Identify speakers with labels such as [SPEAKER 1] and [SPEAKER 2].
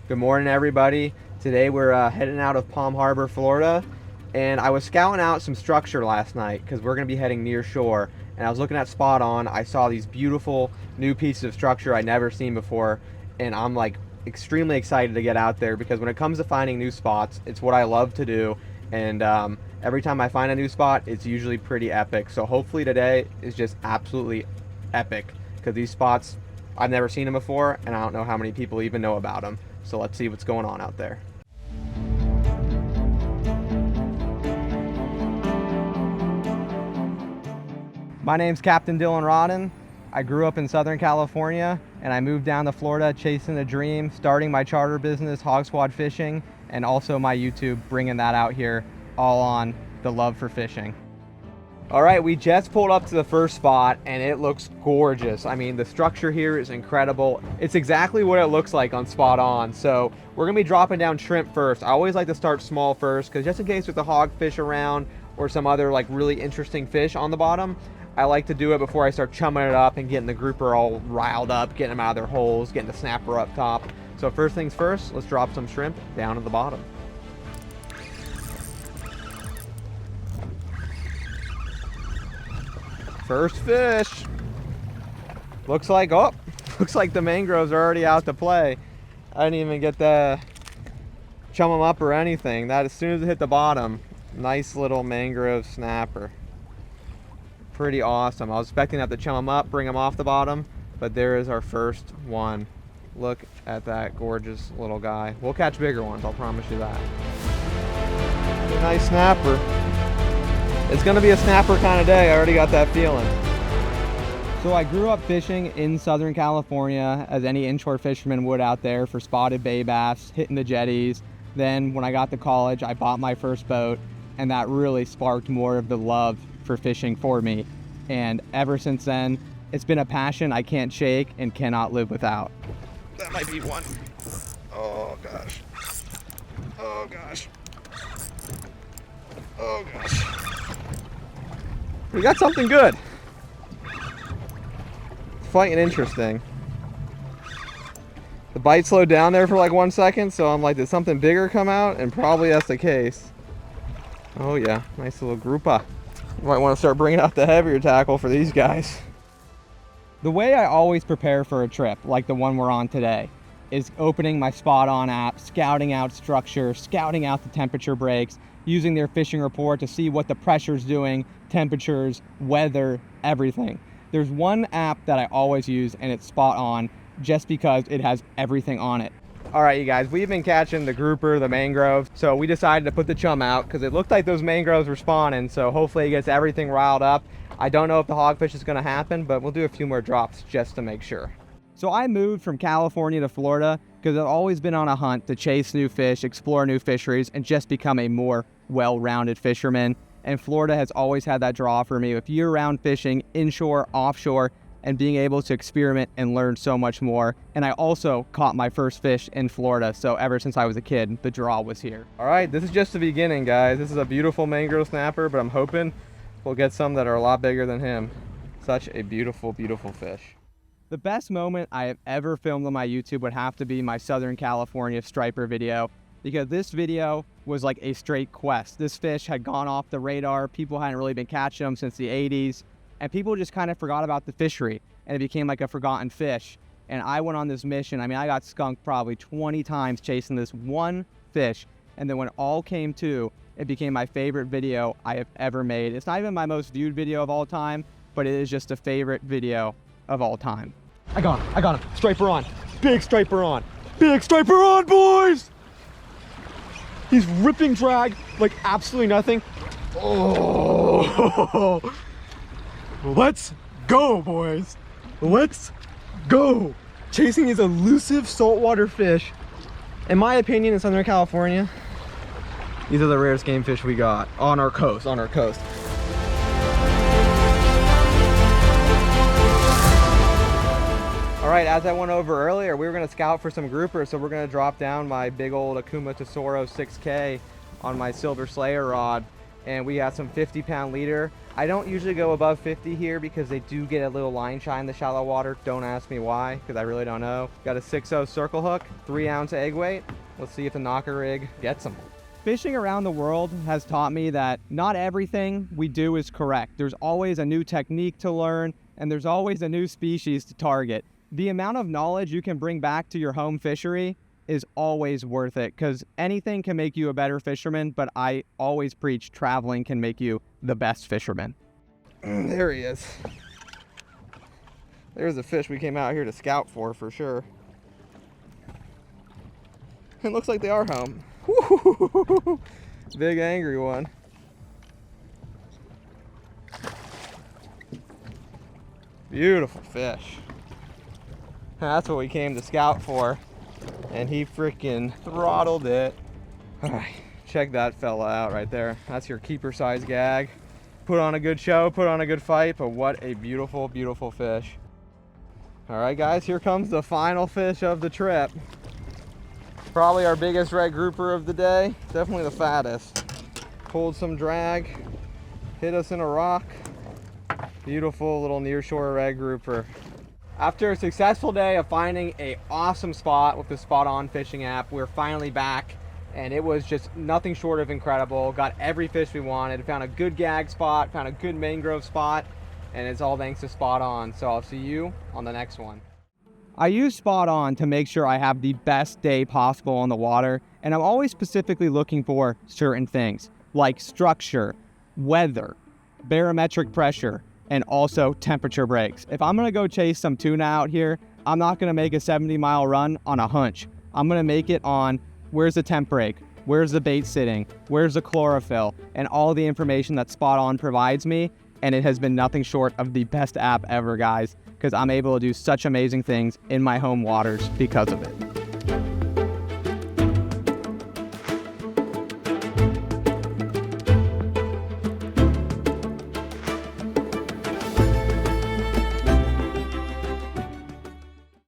[SPEAKER 1] Good morning, everybody. Today we're heading out of Palm Harbor, Florida, and I was scouting out some structure last night because we're going to be heading near shore. And I was looking at SpotOn. I saw these beautiful new pieces of structure I'd never seen before, and I'm like extremely excited to get out there because when it comes to finding new spots, it's what I love to do. And every time I find a new spot, it's usually pretty epic. So hopefully today is just absolutely epic because these spots, I've never seen them before, and I don't know how many people even know about them. So let's see what's going on out there. My name's Captain Rodden. I grew up in Southern California and I moved down to Florida chasing a dream, starting my charter business, Hog Squad Fishing, and also my YouTube, bringing that out here, all on the love for fishing. All right, we just pulled up to the first spot and it looks gorgeous. I mean, the structure here is incredible. It's exactly what it looks like on SpotOn. So we're gonna be dropping down shrimp first. I always like to start small first because just in case there's a hogfish around or some other like really interesting fish on the bottom, I like to do it before I start chumming it up and getting the grouper all riled up, getting them out of their holes, getting the snapper up top. So first things first, let's drop some shrimp down at the bottom. First fish. Looks like the mangroves are already out to play. I didn't even get to chum them up or anything. That as soon as it hit the bottom, nice little mangrove snapper. Pretty awesome. I was expecting to have to chum them up, bring them off the bottom, but there is our first one. Look at that gorgeous little guy. We'll catch bigger ones, I'll promise you that. Nice snapper. It's gonna be a snapper kind of day. I already got that feeling. So I grew up fishing in Southern California, as any inshore fisherman would out there, for spotted bay bass, hitting the jetties. Then when I got to college, I bought my first boat, and that really sparked more of the love for fishing for me. And ever since then, it's been a passion I can't shake and cannot live without. That might be one. Oh gosh. Oh gosh. Oh gosh. We got something good. Fighting interesting. The bite slowed down there for like 1 second, so I'm like, did something bigger come out? And probably that's the case. Oh yeah, nice little grouper. You might want to start bringing out the heavier tackle for these guys. The way I always prepare for a trip, like the one we're on today, is opening my SpotOn app, scouting out structure, scouting out the temperature breaks, using their fishing report to see what the pressure's doing, temperatures, weather, everything. There's one app that I always use, and it's SpotOn, just because it has everything on it. All right, you guys, we've been catching the grouper, the mangrove, so we decided to put the chum out because it looked like those mangroves were spawning, so hopefully it gets everything riled up. I don't know if the hogfish is gonna happen, but we'll do a few more drops just to make sure. So I moved from California to Florida because I've always been on a hunt to chase new fish, explore new fisheries, and just become a more well-rounded fisherman. And Florida has always had that draw for me with year-round fishing, inshore, offshore, and being able to experiment and learn so much more. And I also caught my first fish in Florida, so ever since I was a kid, the draw was here. All right, this is just the beginning, guys. This is a beautiful mangrove snapper, but I'm hoping we'll get some that are a lot bigger than him. Such a beautiful, beautiful fish. The best moment I have ever filmed on my YouTube would have to be my Southern California striper video, because this video was like a straight quest. This fish had gone off the radar. People hadn't really been catching them since the 80s, and people just kind of forgot about the fishery, and it became like a forgotten fish. And I went on this mission. I mean, I got skunked probably 20 times chasing this one fish, and then when it all came to, it became my favorite video I have ever made. It's not even my most viewed video of all time, but it is just a favorite video of all time. I got him, striper on, big striper on, boys! He's ripping drag like absolutely nothing. Oh, let's go, boys. Let's go. Chasing these elusive saltwater fish. In my opinion, in Southern California, these are the rarest game fish we got on our coast, All right, as I went over earlier, we were gonna scout for some groupers, so we're gonna drop down my big old Akuma Tesoro 6K on my Silver Slayer rod. and we got some 50-pound leader. I don't usually go above 50 here because they do get a little line shine in the shallow water. Don't ask me why, because I really don't know. Got a 6/0 circle hook, 3-ounce egg weight. Let's see if the knocker rig gets them. Fishing around the world has taught me that not everything we do is correct. There's always a new technique to learn, and there's always a new species to target. The amount of knowledge you can bring back to your home fishery is always worth it, because anything can make you a better fisherman, but I always preach traveling can make you the best fisherman. There he is. There's a fish we came out here to scout for sure. It looks like they are home. Woo-hoo-hoo-hoo-hoo. Big angry one. Beautiful fish. That's what we came to scout for. And he freaking throttled it. All right, check that fella out right there. That's your keeper size gag. Put on a good show, put on a good fight, but what a beautiful, beautiful fish. All right, guys, here comes the final fish of the trip. Probably our biggest red grouper of the day. Definitely the fattest. Pulled some drag, hit us in a rock. Beautiful little nearshore red grouper. After a successful day of finding an awesome spot with the SpotOn Fishing app, we're finally back, and it was just nothing short of incredible. Got every fish we wanted, found a good gag spot, found a good mangrove spot, and it's all thanks to SpotOn. So I'll see you on the next one. I use SpotOn to make sure I have the best day possible on the water, and I'm always specifically looking for certain things like structure, weather, barometric pressure, and also temperature breaks. If I'm gonna go chase some tuna out here, I'm not gonna make a 70-mile run on a hunch. I'm gonna make it on where's the temp break, where's the bait sitting, where's the chlorophyll, and all the information that SpotOn provides me. And it has been nothing short of the best app ever, guys, because I'm able to do such amazing things in my home waters because of it.